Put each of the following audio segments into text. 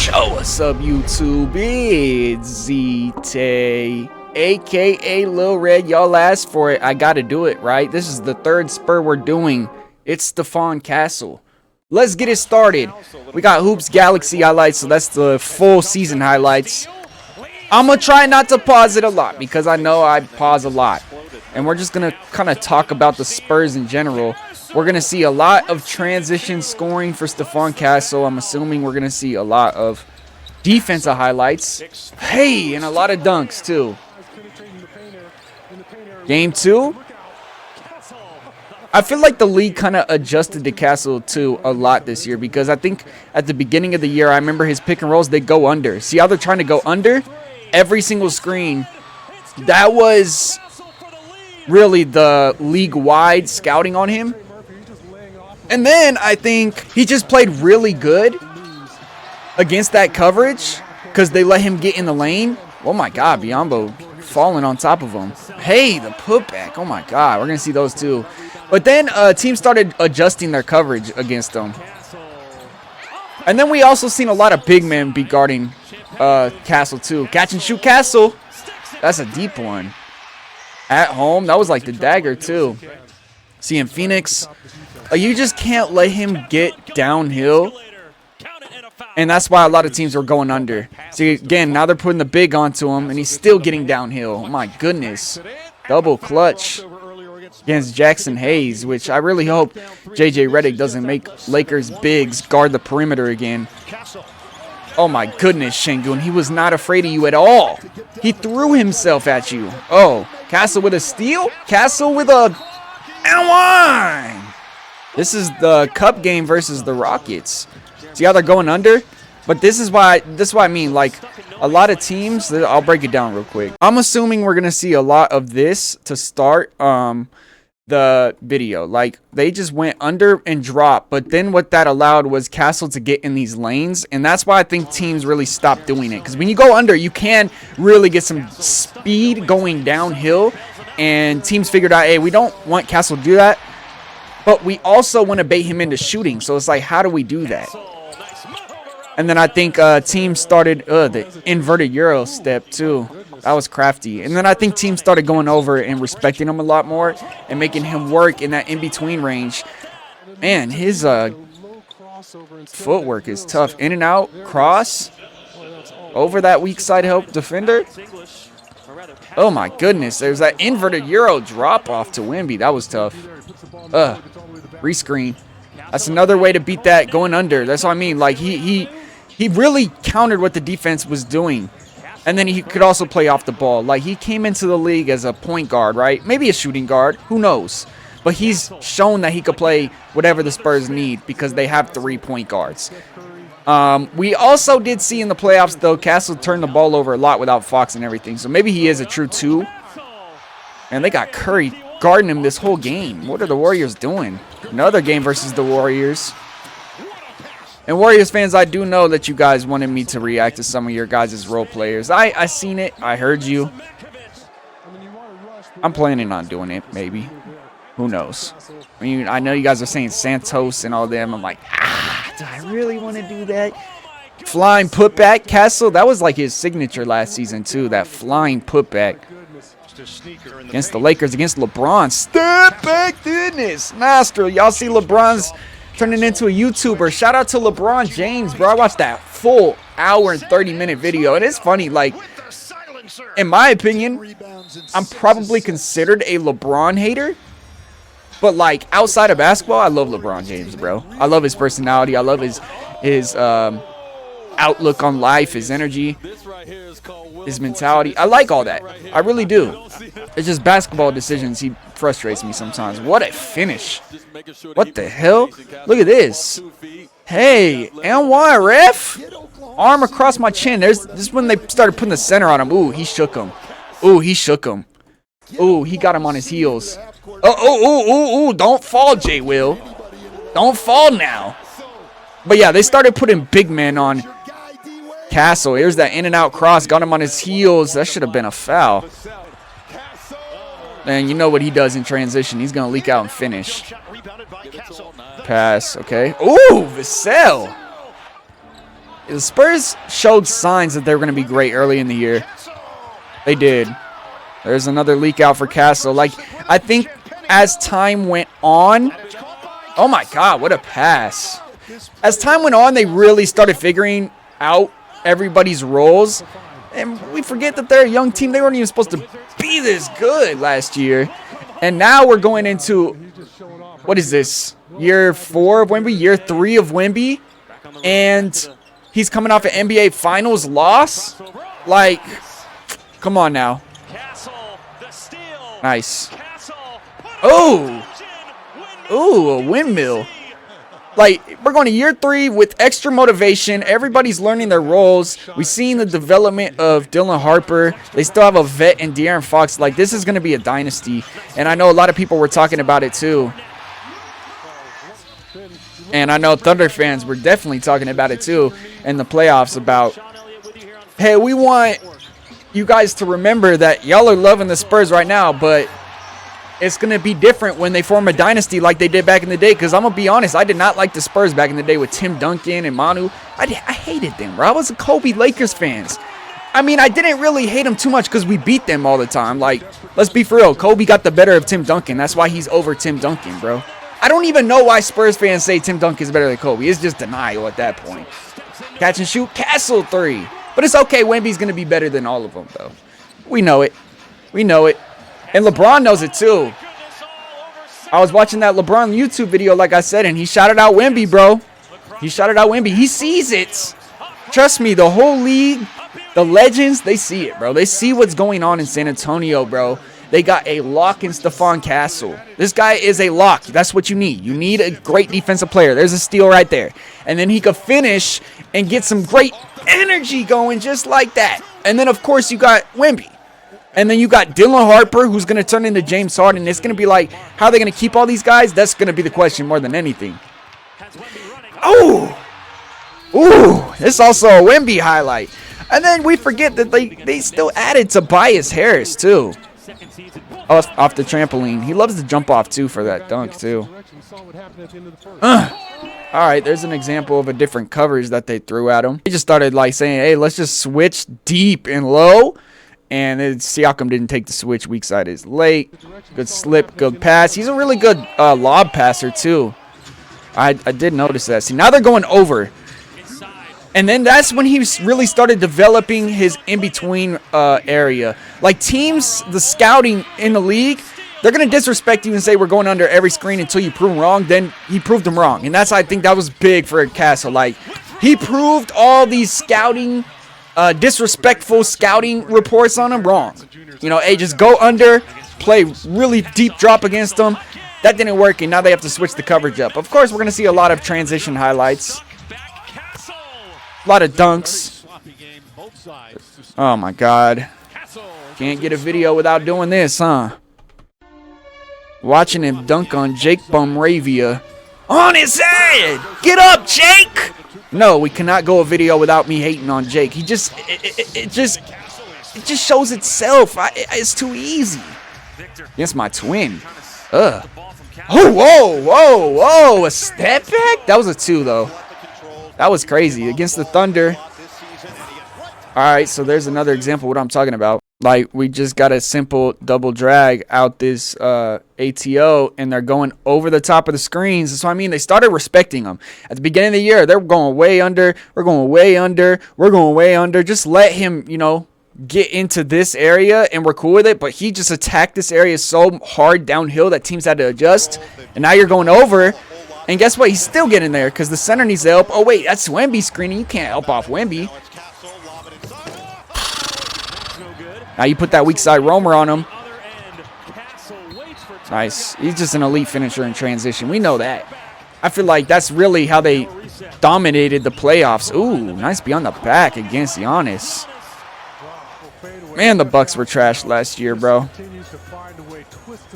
Yo, what's up, YouTube? It's ZTAY, aka Lil Red. Y'all asked for it. I gotta do it, right? This is the third spur we're doing. It's Stephon Castle. Let's get it started. We got Hoops Galaxy highlights, so that's the full season highlights. I'm gonna try not to pause it a lot because I know I pause a lot. And we're just gonna kind of talk about the Spurs in general. We're going to see a lot of transition scoring for Stephon Castle. I'm assuming we're going to see a lot of defensive highlights. Hey, and a lot of dunks, too. Game 2. I feel like the league kind of adjusted to Castle, too, a lot this year. Because I think at the beginning of the year, I remember his pick and rolls, they go under. See how they're trying to go under? Every single screen. That was really the league-wide scouting on him. And then I think he just played really good against that coverage because they let him get in the lane. Oh my God, Biombo falling on top of him. Hey, the putback. Oh my God, we're going to see those too. But then teams started adjusting their coverage against them. And then we also seen a lot of big men be guarding Castle too. Catch and shoot Castle. That's a deep one. At home, that was like the dagger too. Seeing Phoenix. You just can't let him get downhill. And that's why a lot of teams are going under. See, again, now they're putting the big onto him, and he's still getting downhill. Oh, my goodness. Double clutch against Jackson Hayes, which I really hope J.J. Redick doesn't make Lakers bigs guard the perimeter again. Oh, my goodness, Şengün. He was not afraid of you at all. He threw himself at you. Oh, Castle with a steal? Castle with a... and one! This is the Cup game versus the Rockets. See how they're going under? But this is why I mean, like, a lot of teams, I'll break it down real quick. I'm assuming we're going to see a lot of this to start the video. Like, they just went under and dropped. But then what that allowed was Castle to get in these lanes. And that's why I think teams really stopped doing it. Because when you go under, you can really get some speed going downhill. And teams figured out, hey, we don't want Castle to do that. But we also want to bait him into shooting. So it's like, how do we do that? And then I think teams started the inverted Euro step too. That was crafty. And then I think teams started going over and respecting him a lot more and making him work in that in-between range. Man, his footwork is tough. In and out, cross, over that weak side help defender. Oh my goodness, there's that inverted Euro drop off to Wemby. That was tough. Rescreen. That's another way to beat that going under. That's what I mean. Like he really countered what the defense was doing. And then he could also play off the ball. Like he came into the league as a point guard, right? Maybe a shooting guard. Who knows? But he's shown that he could play whatever the Spurs need because they have 3 point guards. We also did see in the playoffs, though, Castle turned the ball over a lot without Fox and everything. So maybe he is a true 2. And they got Curry guarding him this whole game. What are the Warriors doing? Another game versus the Warriors. And Warriors fans, I do know that you guys wanted me to react to some of your guys' role players. I seen it. I heard you. I'm planning on doing it, maybe. Who knows? I mean, I know you guys are saying Santos and all them. I'm like, do I really want to do that? Flying putback, Castle. That was like his signature last season, too. That flying putback. Against the Lakers, against LeBron. Step back, goodness. Master, y'all see LeBron's turning into a YouTuber. Shout out to LeBron James, bro. I watched that full hour and 30-minute video. And it's funny, like, in my opinion, I'm probably considered a LeBron hater. But, like, outside of basketball, I love LeBron James, bro. I love his personality. I love his outlook on life, his energy, his mentality. I like all that. I really do. It's just basketball decisions. He frustrates me sometimes. What a finish. What the hell? Look at this. Hey, NY ref. Arm across my chin. This is when they started putting the center on him. Ooh, he shook him. Ooh, he shook him. Ooh, he got him on his heels. Oh, don't fall, J. Will. Don't fall now. But yeah, they started putting big men on Castle. Here's that in and out cross. Got him on his heels. That should have been a foul. And you know what he does in transition. He's going to leak out and finish. Pass, okay. Ooh, Vassell. The Spurs showed signs that they were going to be great early in the year. They did. There's another leak out for Castle. Like, I think as time went on, oh my God, what a pass. As time went on, they really started figuring out everybody's roles. And we forget that they're a young team. They weren't even supposed to be this good last year. And now we're going into, what is this? Year 4 of Wemby? Year 3 of Wemby? And he's coming off an NBA Finals loss? Like, come on now. Nice. Oh! Ooh, a windmill. Like, we're going to year 3 with extra motivation. Everybody's learning their roles. We've seen the development of Dylan Harper. They still have a vet in De'Aaron Fox. Like, this is going to be a dynasty. And I know a lot of people were talking about it, too. And I know Thunder fans were definitely talking about it, too, in the playoffs about, hey, we want you guys to remember that y'all are loving the Spurs right now, but it's going to be different when they form a dynasty like they did back in the day. Because I'm going to be honest, I did not like the Spurs back in the day with Tim Duncan and Manu. I hated them, bro. I was a Kobe Lakers fans. I mean, I didn't really hate them too much because we beat them all the time. Like, let's be for real. Kobe got the better of Tim Duncan. That's why he's over Tim Duncan, bro. I don't even know why Spurs fans say Tim Duncan is better than Kobe. It's just denial at that point. Catch and shoot, Castle 3. But it's okay. Wemby's going to be better than all of them, though. We know it. We know it. And LeBron knows it, too. I was watching that LeBron YouTube video, like I said, and he shouted out Wemby, bro. He shouted out Wemby. He sees it. Trust me, the whole league, the legends, they see it, bro. They see what's going on in San Antonio, bro. They got a lock in Stephon Castle. This guy is a lock. That's what you need. You need a great defensive player. There's a steal right there. And then he could finish and get some great energy going just like that. And then, of course, you got Wemby. And then you got Dylan Harper, who's going to turn into James Harden. It's going to be like, how are they going to keep all these guys? That's going to be the question more than anything. Oh! Ooh, it's also a Wemby highlight. And then we forget that they still added Tobias Harris, too. Off the trampoline. He loves to jump off, too, for that dunk, too. All right, there's an example of a different coverage that they threw at him. He just started, like, saying, hey, let's just switch deep and low. And Siakam didn't take the switch. Weak side is late. Good slip, good pass. He's a really good lob passer, too. I did notice that. See, now they're going over. And then that's when he really started developing his in-between area. Like teams, the scouting in the league, they're going to disrespect you and say we're going under every screen until you prove them wrong. Then he proved them wrong. And I think that was big for Castle. Like, he proved all these scouting, disrespectful scouting reports on him wrong. You know, hey, just go under, play really deep drop against them. That didn't work, and now they have to switch the coverage up. Of course, we're going to see a lot of transition highlights. A lot of dunks. Oh, my God. Can't get a video without doing this, huh? Watching him dunk on Jake Bumravia. On his head! Get up, Jake! No, we cannot go a video without me hating on Jake. It just shows itself. It's too easy. Against my twin. Ugh. Oh, whoa, whoa, whoa. A step back? That was a 2, though. That was crazy. Against the Thunder. All right, so there's another example of what I'm talking about. Like, we just got a simple double drag out this ATO, and they're going over the top of the screens. So, I mean, they started respecting them. At the beginning of the year, they were going way under. We're going way under. We're going way under. Just let him, you know, get into this area, and we're cool with it. But he just attacked this area so hard downhill that teams had to adjust. And now you're going over. And guess what? He's still getting there because the center needs help. Oh, wait, that's Wemby screening. You can't help off Wemby. Now you put that weak side roamer on him. Nice. He's just an elite finisher in transition. We know that. I feel like that's really how they dominated the playoffs. Ooh, nice beyond the back against Giannis. Man, the Bucks were trash last year, bro.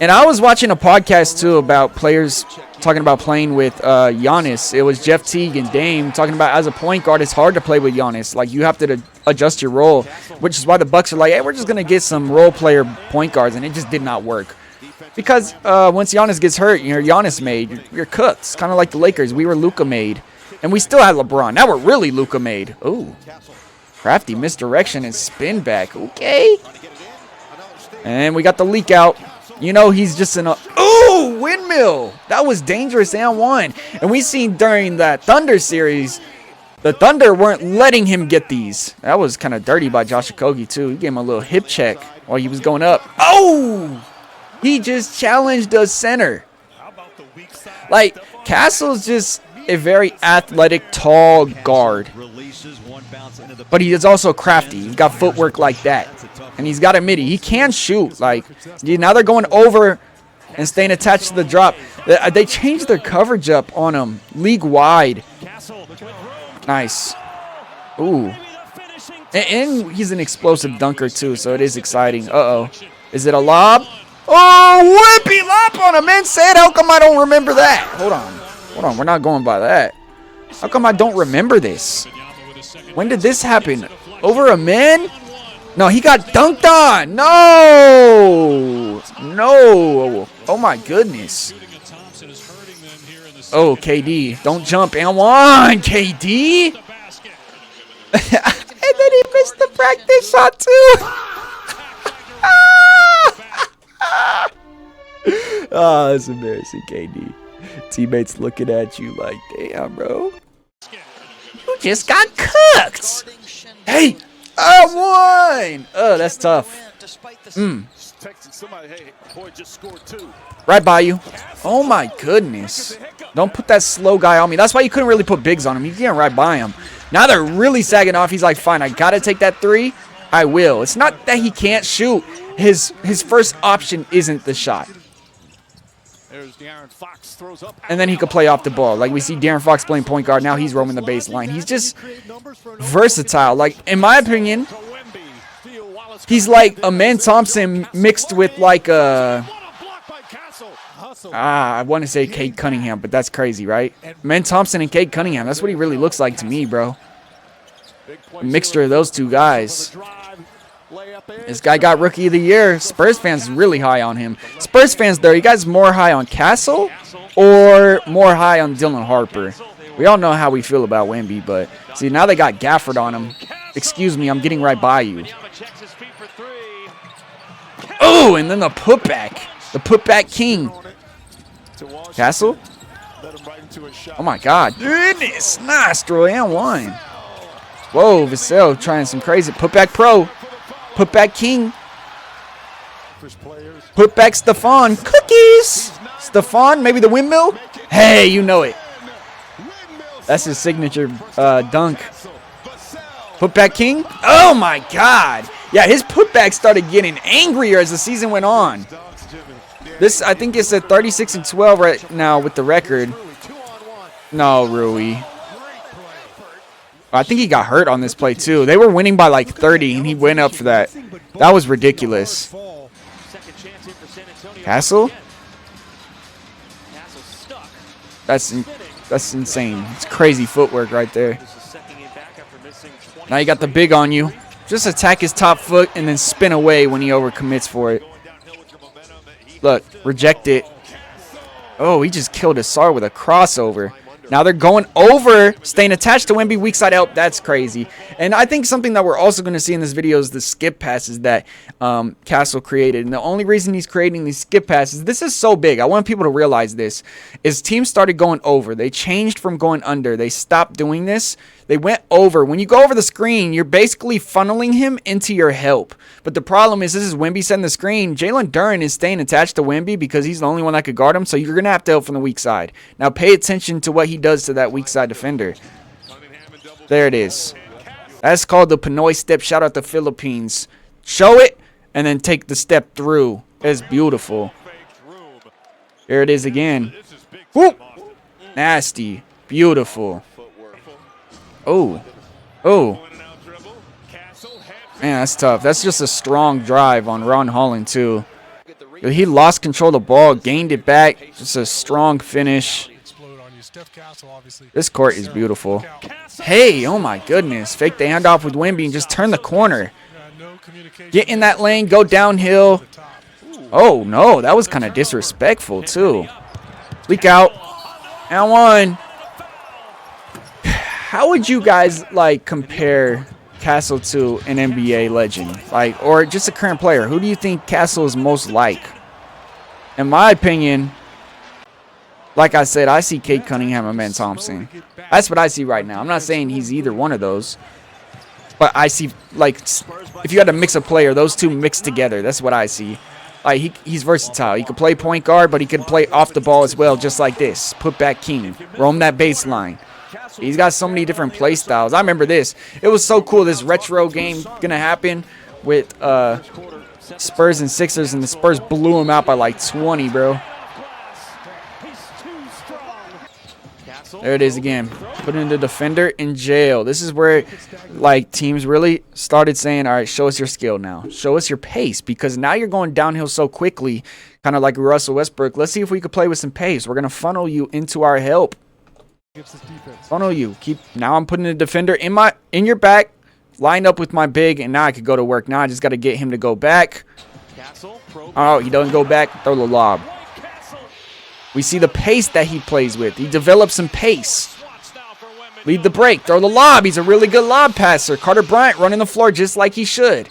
And I was watching a podcast, too, about players talking about playing with Giannis. It was Jeff Teague and Dame talking about as a point guard, it's hard to play with Giannis. Like, you have to adjust your role, which is why the Bucks are like, hey, we're just going to get some role player point guards, and it just did not work. Because once Giannis gets hurt, you're Giannis made. You're cooked. It's kind of like the Lakers. We were Luka made. And we still had LeBron. Now we're really Luka made. Ooh. Crafty misdirection and spin back. Okay. And we got the leak out. You know he's just in a... Ooh, windmill. That was dangerous and one. And we seen during that Thunder series, the Thunder weren't letting him get these. That was kind of dirty by Josh Okogie, too. He gave him a little hip check while he was going up. Oh! He just challenged the center. Like, Castle's just a very athletic, tall guard. But he is also crafty. He's got footwork like that. And he's got a midi. He can shoot. Like, now they're going over and staying attached to the drop. They changed their coverage up on him league-wide. Nice. Ooh. And he's an explosive dunker, too, so it is exciting. Uh-oh. Is it a lob? Oh, whippy lop on a man said. How come I don't remember that? Hold on. We're not going by that. How come I don't remember this? When did this happen? Over a man? No, he got dunked on. No. Oh, my goodness. Oh, KD. Don't jump and one. KD. And then he missed the practice shot, too. Oh, that's embarrassing, KD. Teammates looking at you like, damn, bro. You just got cooked. Hey, I won. Oh, that's tough. Right by you. Oh, my goodness. Don't put that slow guy on me. That's why you couldn't really put bigs on him. He's getting right by him. Now they're really sagging off. He's like, fine, I got to take that three. I will. It's not that he can't shoot. His first option isn't the shot. And then he could play off the ball. Like we see De'Aaron Fox playing point guard. Now he's roaming the baseline. He's just versatile. Like, in my opinion, he's like a Man Thompson mixed with like a... I want to say Cade Cunningham, but that's crazy, right? Man Thompson and Cade Cunningham. That's what he really looks like to me, bro. A mixture of those two guys. This guy got Rookie of the Year. Spurs fans really high on him. Spurs fans, though, you guys more high on Castle or more high on Dylan Harper? We all know how we feel about Wemby, but see, now they got Gafford on him. Excuse me, I'm getting right by you. Oh, and then the putback. The putback king. Castle? Oh, my God. Goodness. Nice throw and one. Whoa, Vassell trying some crazy. Putback pro. Putback king. Putback Stephon. Cookies. Stephon, maybe the windmill. Hey, you know it. That's his signature dunk. Putback king. Oh, my God. Yeah, his putback started getting angrier as the season went on. This, I think it's at 36-12 right now with the record. No, Rui. I think he got hurt on this play, too. They were winning by like 30, and he went up for that. That was ridiculous. Castle? That's insane. It's crazy footwork right there. Now you got the big on you. Just attack his top foot and then spin away when he overcommits for it. Look, reject it. Oh, he just killed Asar with a crossover. Now they're going over, staying attached to Wemby, weak side help. That's crazy. And I think something that we're also going to see in this video is the skip passes that Castle created. And the only reason he's creating these skip passes, this is so big, I want people to realize this, is teams started going over. They changed from going under. They stopped doing this. They went over. When you go over the screen, you're basically funneling him into your help. But the problem is, this is Wemby setting the screen. Jalen Duren is staying attached to Wemby because he's the only one that could guard him, so you're going to have to help from the weak side. Now pay attention to what he does to that weak side defender. There it is. That's called the Pinoy step. Shout out the Philippines. Show it and then take the step through. It's beautiful. There it is again. Whoop. Nasty. Beautiful. Oh. Oh. Man, that's tough. That's just a strong drive on Ron Holland, too. He lost control of the ball, gained it back. Just a strong finish. This court is beautiful. Hey, oh my goodness. Fake the handoff with Wemby and just turn the corner. Get in that lane, go downhill. Oh, no. That was kind of disrespectful, too. Leak out. And one. How would you guys, like, compare Castle to an NBA legend? Like, or just a current player? Who do you think Castle is most like? In my opinion, like I said, I see Cade Cunningham and Ben Thompson. That's what I see right now. I'm not saying he's either one of those. But I see, like, if you had to mix a player, those two mixed together. That's what I see. Like, he's versatile. He could play point guard, but he could play off the ball as well, just like this. Putback king. Roam that baseline. He's got so many different play styles. I remember this. It was so cool. This retro game going to happen with Spurs and Sixers, and the Spurs blew him out by like 20, bro. There it is again. Putting the defender in jail. This is where, like, teams really started saying, all right, show us your skill now. Show us your pace, because now you're going downhill so quickly, kind of like Russell Westbrook. Let's see if we could play with some pace. We're going to funnel you into our help. Funnel you. Now I'm putting the defender in your back, lined up with my big, and now I could go to work. Now I just got to get him to go back. Oh, he doesn't go back. Throw the lob. We see the pace that he plays with. He develops some pace. Lead the break. Throw the lob. He's a really good lob passer. Carter Bryant running the floor just like he should.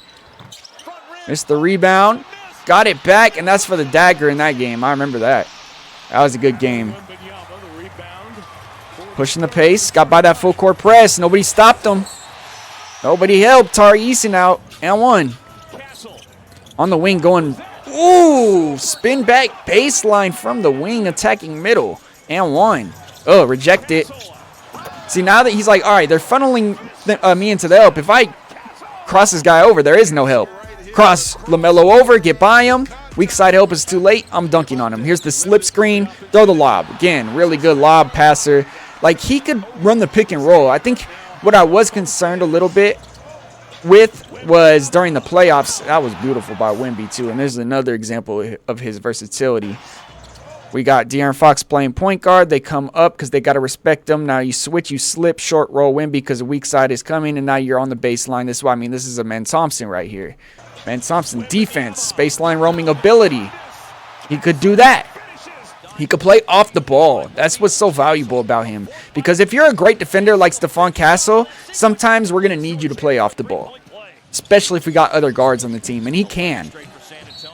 Missed the rebound. Got it back, and that's for the dagger in that game. I remember that. That was a good game. Pushing the pace. Got by that full court press. Nobody stopped him. Nobody helped. Tari Eason out. And one. On the wing going... Ooh, spin back baseline from the wing, attacking middle, and one. Oh, reject it. See, now that he's like, all right, they're funneling me into the help. If I cross this guy over, there is no help. Cross LaMelo over, get by him. Weak side help is too late. I'm dunking on him. Here's the slip screen. Throw the lob. Again, really good lob passer. Like, he could run the pick and roll. I think what I was concerned a little bit with was during the playoffs. That was beautiful by Wemby too, and there's another example of his versatility. We got De'Aaron Fox playing point guard. They come up because they got to respect him. Now you switch, you slip, short roll Wemby because the weak side is coming, and now you're on the baseline. This is why I mean this is a Ben Thompson right here. Ben Thompson defense, baseline roaming ability. He could do that. He could play off the ball. That's what's so valuable about him. Because if you're a great defender like Stephon Castle, sometimes we're going to need you to play off the ball. Especially if we got other guards on the team. And he can.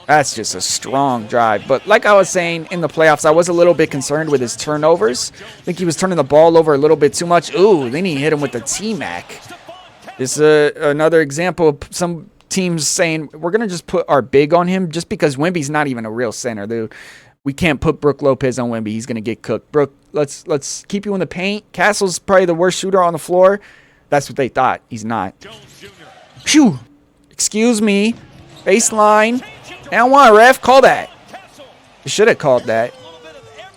That's just a strong drive. But like I was saying, in the playoffs, I was a little bit concerned with his turnovers. I think he was turning the ball over a little bit too much. Ooh, then he hit him with the T-Mac. This is another example of some teams saying, we're going to just put our big on him just because Wemby's not even a real center, dude. We can't put Brook Lopez on Wemby. He's going to get cooked. Brook, let's keep you in the paint. Castle's probably the worst shooter on the floor. That's what they thought. He's not. Phew. Excuse me. Baseline. And one, ref. Call that. You should have called that.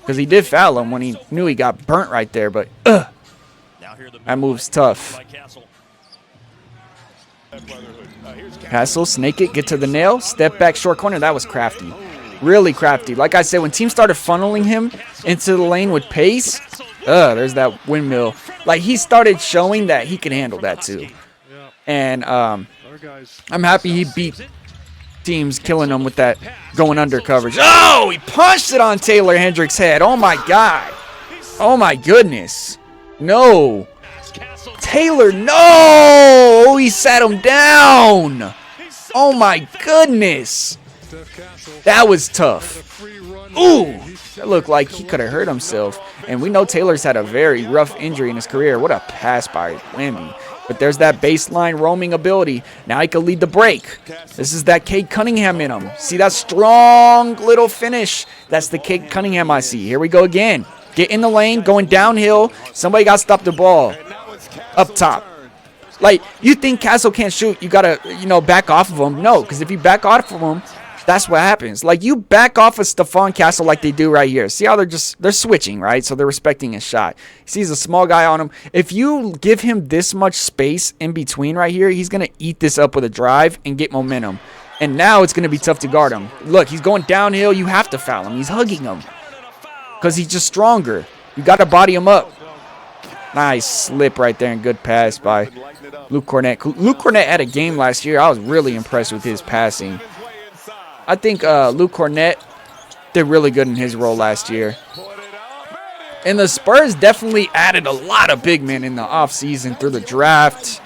Because he did foul him when he knew he got burnt right there. But, that move's tough. Castle, snake it, get to the nail. Step back, short corner. That was crafty. Really crafty. Like I said, when teams started funneling him into the lane with pace, there's that windmill. Like, he started showing that he can handle that too. And I'm happy he beat teams killing them with that going under coverage. Oh, he punched it on Taylor Hendricks' head. Oh, my God. Oh, my goodness. No. Taylor, no. He sat him down. Oh, my goodness. That was tough. Ooh, that looked like he could have hurt himself. And we know Taylor's had a very rough injury in his career. What a pass by Wemby. But there's that baseline roaming ability. Now he can lead the break. This is that Cade Cunningham in him. See that strong little finish? That's the Cade Cunningham I see. Here we go again. Get in the lane, going downhill. Somebody got to stop the ball. Up top. Like, you think Castle can't shoot, you got to, back off of him. No, because if you back off of him, that's what happens. Like, you back off of Stephon Castle like they do right here. See how they're switching, right? So they're respecting his shot. He sees a small guy on him. If you give him this much space in between right here, he's going to eat this up with a drive and get momentum. And now it's going to be tough to guard him. Look, he's going downhill. You have to foul him. He's hugging him because he's just stronger. You got to body him up. Nice slip right there and good pass by Luke Cornett. Luke Cornett had a game last year. I was really impressed with his passing. I think Luke Cornett did really good in his role last year. And the Spurs definitely added a lot of big men in the offseason through the draft,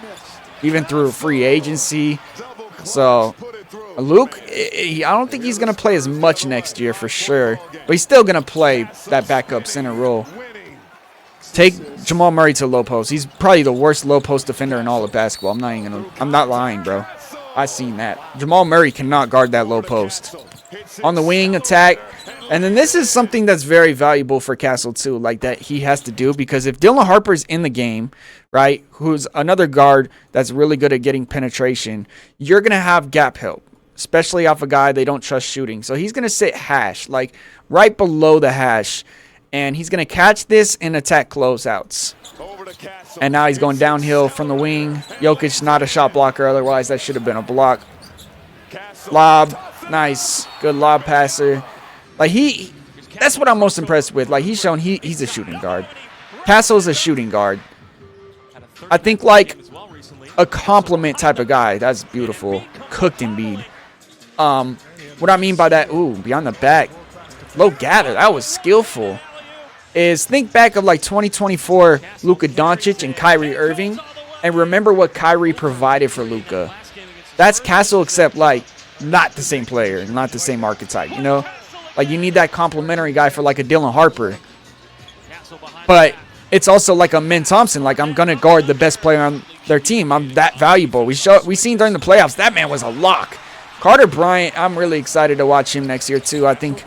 even through free agency. So Luke, I don't think he's going to play as much next year for sure, but he's still going to play that backup center role. Take Jamal Murray to low post. He's probably the worst low post defender in all of basketball. I'm not lying, bro. I seen that. Jamal Murray cannot guard that low post. On the wing, attack. And then this is something that's very valuable for Castle too, like that he has to do, because if Dylan Harper's in the game, right, who's another guard that's really good at getting penetration, you're going to have gap help, especially off a guy they don't trust shooting. So he's going to sit hash, like right below the hash, and he's going to catch this and attack closeouts. And now he's going downhill from the wing. Jokic not a shot blocker, otherwise that should have been a block. Lob, nice, good lob passer. Like that's what I'm most impressed with. Like he's shown he's a shooting guard. Castle's a shooting guard. I think like a compliment type of guy. That's beautiful. Cooked Embiid. What I mean by that, ooh, beyond the back, low gather. That was skillful. Is think back of like 2024 Luka Doncic and Kyrie Irving, and remember what Kyrie provided for Luka. That's Castle, except like not the same player, not the same archetype, you know? Like you need that complimentary guy for like a Dylan Harper. But it's also like a Min Thompson, like I'm gonna guard the best player on their team. I'm that valuable. We seen during the playoffs that man was a lock. Carter Bryant, I'm really excited to watch him next year too. I think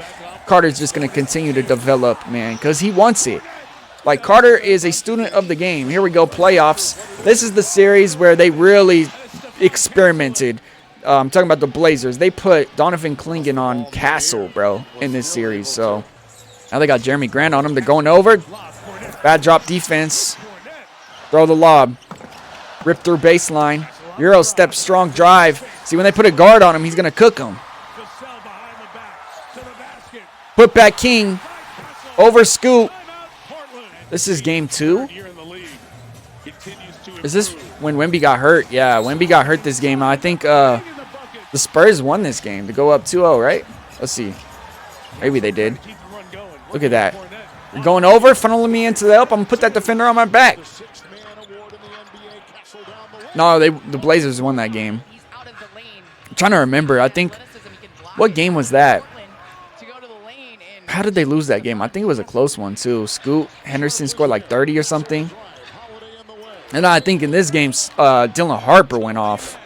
Carter's just going to continue to develop, man, because he wants it. Like, Carter is a student of the game. Here we go, playoffs. This is the series where they really experimented. I'm talking about the Blazers. They put Donovan Clingan on Castle, bro, in this series. So now they got Jeremy Grant on him. They're going over. Bad drop defense. Throw the lob. Rip through baseline. Euro step, strong drive. See, when they put a guard on him, he's going to cook him. Putback King, over scoop. This is game 2. Is this when Wemby got hurt? Yeah, Wemby got hurt this game. I think the Spurs won this game to go up 2-0, right? Let's see. Maybe they did. Look at that. You're going over, funneling me into the help. I'm going to put that defender on my back. No, the Blazers won that game. I'm trying to remember. I think, what game was that? How did they lose that game? I think it was a close one, too. Scoot Henderson scored like 30 or something. And I think in this game, Dylan Harper went off.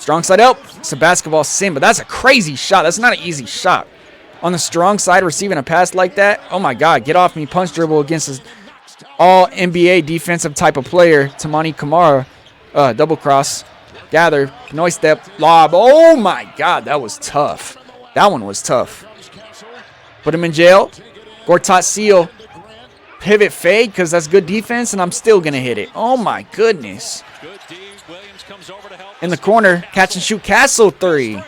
Strong side help. It's a basketball sim, but that's a crazy shot. That's not an easy shot. On the strong side, receiving a pass like that, oh my God, get off me. Punch dribble against this all-NBA defensive type of player, Tamani Kamara. Double cross. Gather. Noise step. Lob. Oh my God, that was tough. That one was tough. Put him in jail. Gortat seal. Pivot fade because that's good defense, and I'm still going to hit it. Oh, my goodness. In the corner, catch and shoot. Castle 3.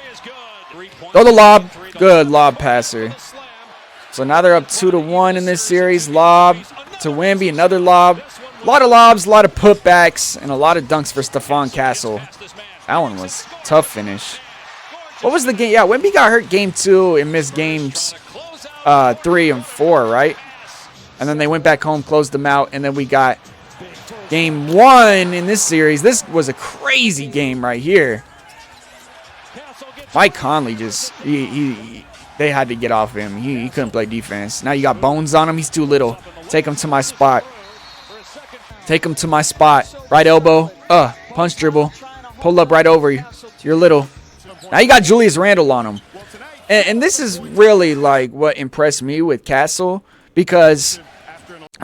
Throw the lob. Good lob passer. So now they're up 2-1 in this series. Lob to Wemby. Another lob. A lot of lobs, a lot of putbacks, and a lot of dunks for Stephon Castle. That one was a tough finish. What was the game? Yeah, Wemby got hurt game 2 and missed games 3 and 4, right? And then they went back home, closed them out, and then we got game 1 in this series. This was a crazy game right here. Mike Conley just, they had to get off him. He couldn't play defense. Now you got Bones on him. He's too little. Take him to my spot. Take him to my spot. Right elbow. Punch dribble. Pull up right over you. You're little. Now you got Julius Randle on him. And this is really like what impressed me with Castle, because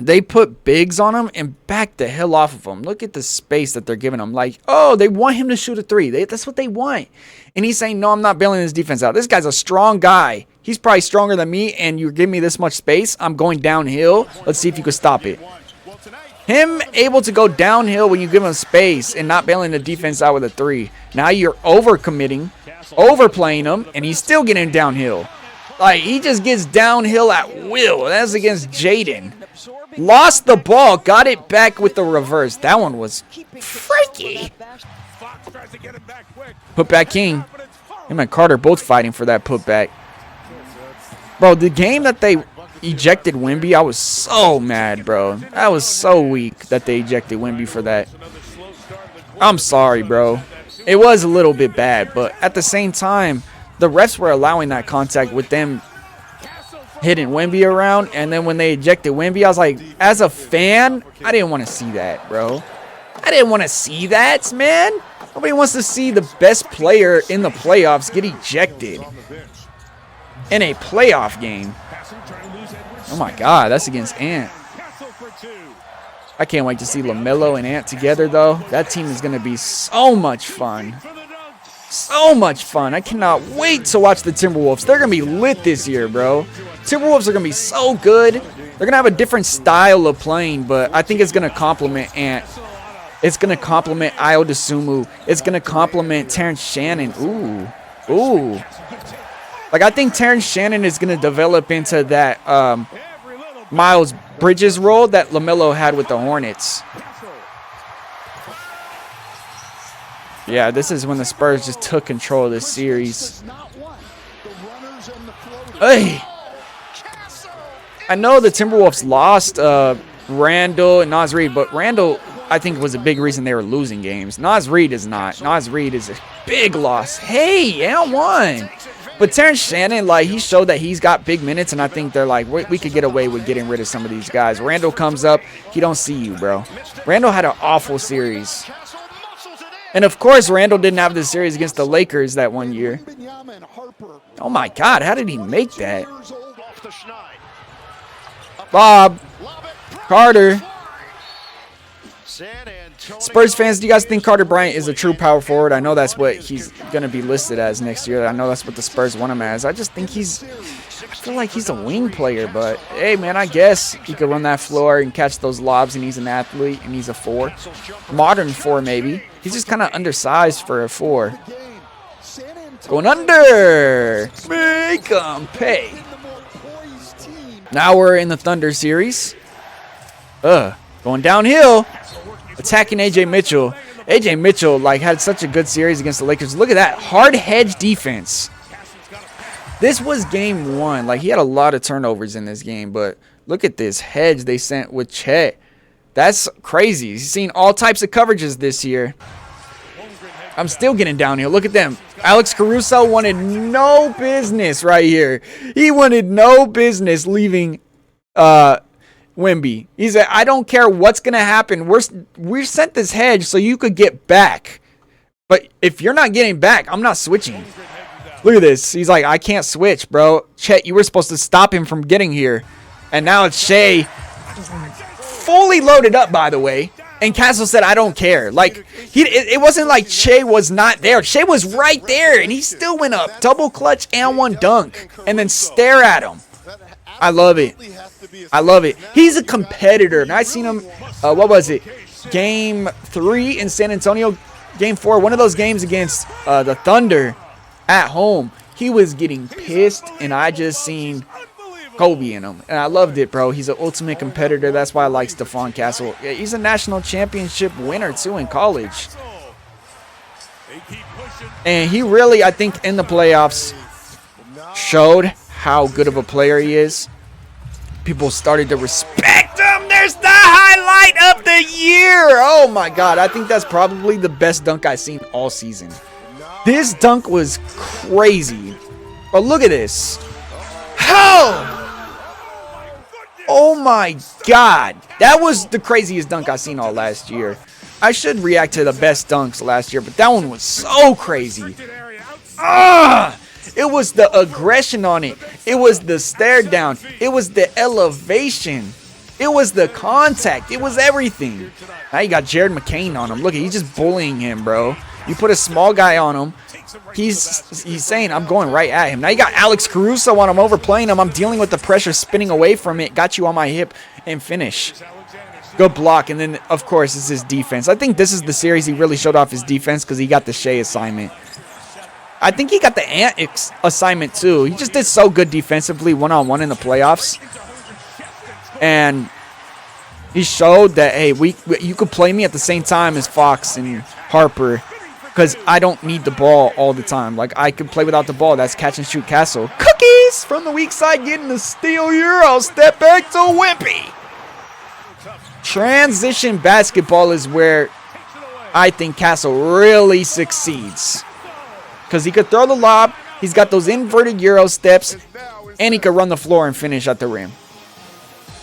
they put bigs on him and back the hell off of him. Look at the space that they're giving him. Like, oh, they want him to shoot a 3. That's what they want. And he's saying, no, I'm not bailing this defense out. This guy's a strong guy. He's probably stronger than me, and you give me this much space. I'm going downhill. Let's see if you can stop it. Him able to go downhill when you give him space and not bailing the defense out with a 3. Now you're overcommitting, overplaying him, and he's still getting downhill. Like, he just gets downhill at will. That's against Jaden. Lost the ball, got it back with the reverse. That one was freaky. Put back King. Him and Carter both fighting for that putback. Bro, the game that they ejected Wemby, I was so mad, bro. That was so weak that they ejected Wemby for that. I'm sorry, bro. It was a little bit bad, but at the same time, the refs were allowing that contact with them hitting Wemby around, and then when they ejected Wemby, I was like, as a fan, I didn't want to see that, bro. I didn't want to see that, man. Nobody wants to see the best player in the playoffs get ejected in a playoff game. Oh my God, that's against Ant. I can't wait to see LaMelo and Ant together, though. That team is going to be so much fun. So much fun. I cannot wait to watch the Timberwolves. They're going to be lit this year, bro. Timberwolves are going to be so good. They're going to have a different style of playing, but I think it's going to complement Ant. It's going to complement Ayo Dosunmu. It's going to complement Terrence Shannon. Ooh. Like, I think Terrence Shannon is going to develop into that Miles Bridges role that LaMelo had with the Hornets. Yeah, this is when the Spurs just took control of this series. Hey, I know the Timberwolves lost Randall and Naz Reid, but Randall, I think, was a big reason they were losing games. Naz Reid is not. Naz Reid is a big loss. Hey, and one. But Terrence Shannon, like, he showed that he's got big minutes, and I think they're like, we could get away with getting rid of some of these guys. Randall comes up, he don't see you, bro. Randall had an awful series. And, of course, Randall didn't have the series against the Lakers that one year. Oh, my God, how did he make that? Bob. Carter. Spurs fans, do you guys think Carter Bryant is a true power forward? I know that's what he's going to be listed as next year. I know that's what the Spurs want him as. I just think I feel like he's a wing player, but hey, man, I guess he could run that floor and catch those lobs, and he's an athlete, and he's a 4. Modern 4, maybe. He's just kind of undersized for a 4. Going under. Make him pay. Now we're in the Thunder series. Going downhill. Attacking AJ Mitchell. AJ Mitchell, like, had such a good series against the Lakers. Look at that. Hard hedge defense. This was game 1. Like, he had a lot of turnovers in this game, but look at this hedge they sent with Chet. That's crazy. He's seen all types of coverages this year. I'm still getting downhill. Look at them. Alex Caruso wanted no business right here. He wanted no business leaving Wemby. He said, I don't care what's going to happen. We sent this hedge so you could get back. But if you're not getting back, I'm not switching. Look at this. He's like, I can't switch, bro. Chet, you were supposed to stop him from getting here. And now it's Shea. Fully loaded up, by the way. And Castle said, I don't care. Like, it wasn't like Shea was not there. Shea was right there, and he still went up. Double clutch and one dunk. And then stare at him. I love it. I love it. He's a competitor. And I seen him, what was it? Game 3 in San Antonio. Game 4. One of those games against the Thunder at home. He was getting pissed, and I just seen Kobe in him. And I loved it, bro. He's an ultimate competitor. That's why I like Stephon Castle. He's a national championship winner, too, in college. And he really, I think, in the playoffs showed how good of a player he is. People started to respect him. There's the highlight of the year. Oh, my God. I think that's probably the best dunk I've seen all season. This dunk was crazy. But look at this. How? Oh, my God. That was the craziest dunk I've seen all last year. I should react to the best dunks last year, but that one was so crazy. It was the aggression on it. It was the stare down. It was the elevation. It was the contact. It was everything. Now you got Jared McCain on him. Look, he's just bullying him, bro. You put a small guy on him. He's saying, I'm going right at him. Now you got Alex Caruso on him, overplaying him. I'm dealing with the pressure, spinning away from it. Got you on my hip and finish. Good block. And then, of course, it's his defense. I think this is the series he really showed off his defense because he got the Shea assignment. I think he got the Ant assignment, too. He just did so good defensively one-on-one in the playoffs. And he showed that, hey, you could play me at the same time as Fox and Harper because I don't need the ball all the time. Like, I can play without the ball. That's catch and shoot Castle. Cookies from the weak side getting the steal. Euro step back to Wimpy. Transition basketball is where I think Castle really succeeds, because he could throw the lob. He's got those inverted Euro steps, and he could run the floor and finish at the rim.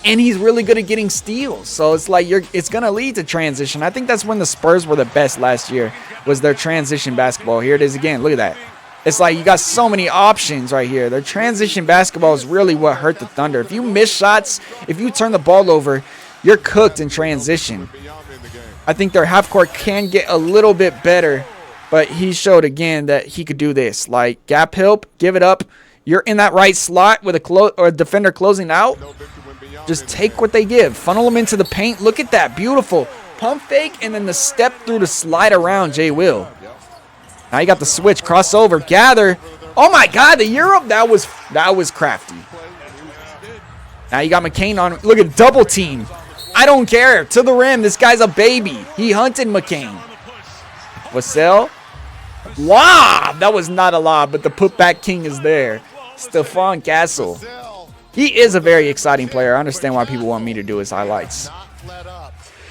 And he's really good at getting steals. So it's like it's going to lead to transition. I think that's when the Spurs were the best last year, was their transition basketball. Here it is again. Look at that. It's like you got so many options right here. Their transition basketball is really what hurt the Thunder. If you miss shots, if you turn the ball over, you're cooked in transition. I think their half court can get a little bit better, but he showed again that he could do this. Like, gap help, give it up. You're in that right slot with a defender closing out. Just take what they give. Funnel them into the paint. Look at that. Beautiful. Pump fake and then the step through to slide around Jay Will. Now you got the switch. Crossover. Gather. Oh my God. The Euro. That was crafty. Now you got McCain on. Look at double team. I don't care. To the rim. This guy's a baby. He hunted McCain. Vassell. Lob. That was not a lob, but the putback king is there. Stephon Castle. He is a very exciting player. I understand why people want me to do his highlights.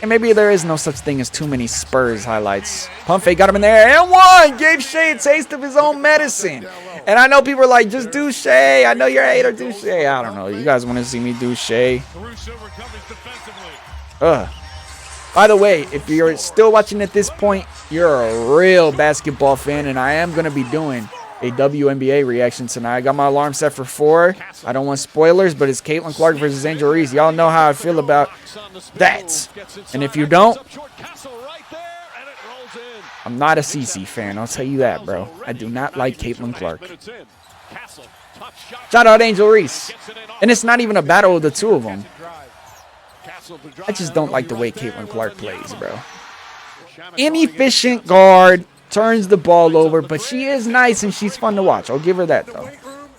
And maybe there is no such thing as too many Spurs highlights. Pump fake got him in there and one. Gave Shea a taste of his own medicine. And I know people are like, just do Shea. I know you're a hater. Do Shea. I don't know. You guys want to see me do Shea? Ugh. By the way, if you're still watching at this point, you're a real basketball fan. And I am going to be doing a WNBA reaction tonight. I got my alarm set for 4. I don't want spoilers, but it's Caitlin Clark versus Angel Reese. Y'all know how I feel about that. And if you don't, I'm not a CC fan. I'll tell you that, bro. I do not like Caitlin Clark. Shout out Angel Reese. And it's not even a battle of the two of them. I just don't like the way Caitlin Clark plays, bro. Inefficient guard. Turns the ball over, but she is nice and she's fun to watch. I'll give her that, though.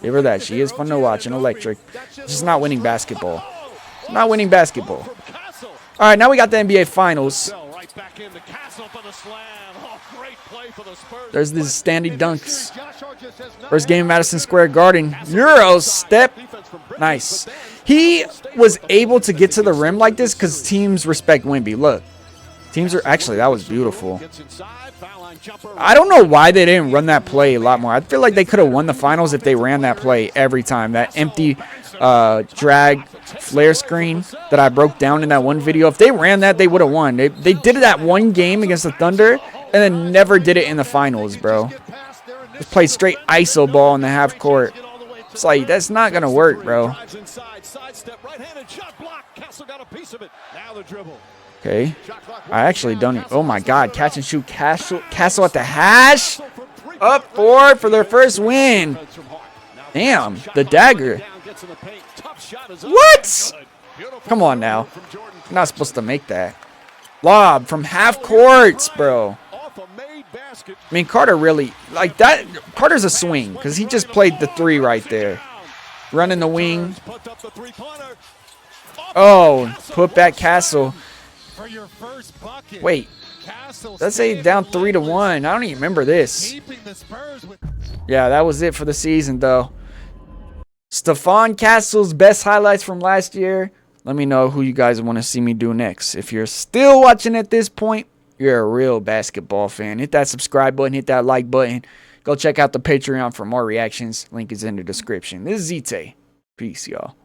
Give her that. She is fun to watch and electric. Just not winning basketball. Not winning basketball. All right, now we got the NBA Finals. There's these standing dunks. First game, Madison Square Garden. Euro step. Nice. He was able to get to the rim like this because teams respect Wemby. Look. Teams are actually, that was beautiful. I don't know why they didn't run that play a lot more. I feel like they could have won the finals if they ran that play every time. That empty drag flare screen that I broke down in that one video. If they ran that, they would have won. They did it that one game against the Thunder and then never did it in the finals, bro. Just played straight ISO ball in the half court. It's like, that's not going to work, bro. Okay. I actually don't. Oh my God. Catch and shoot. Castle at the hash. Up 4 for their first win. Damn. The dagger. What? Come on now. You're not supposed to make that. Lob from half courts, bro. I mean, Carter really, like that. Carter's a swing because he just played the 3 right there. Running the wing. Oh, put back Castle. Wait, let's say down 3-1. I don't even remember this. Yeah, that was it for the season, though. Stephon Castle's best highlights from last year. Let me know who you guys want to see me do next. If you're still watching at this point, you're a real basketball fan. Hit that subscribe button, hit that like button. Go check out the Patreon for more reactions. Link is in the description. This is ZTAY. Peace, y'all.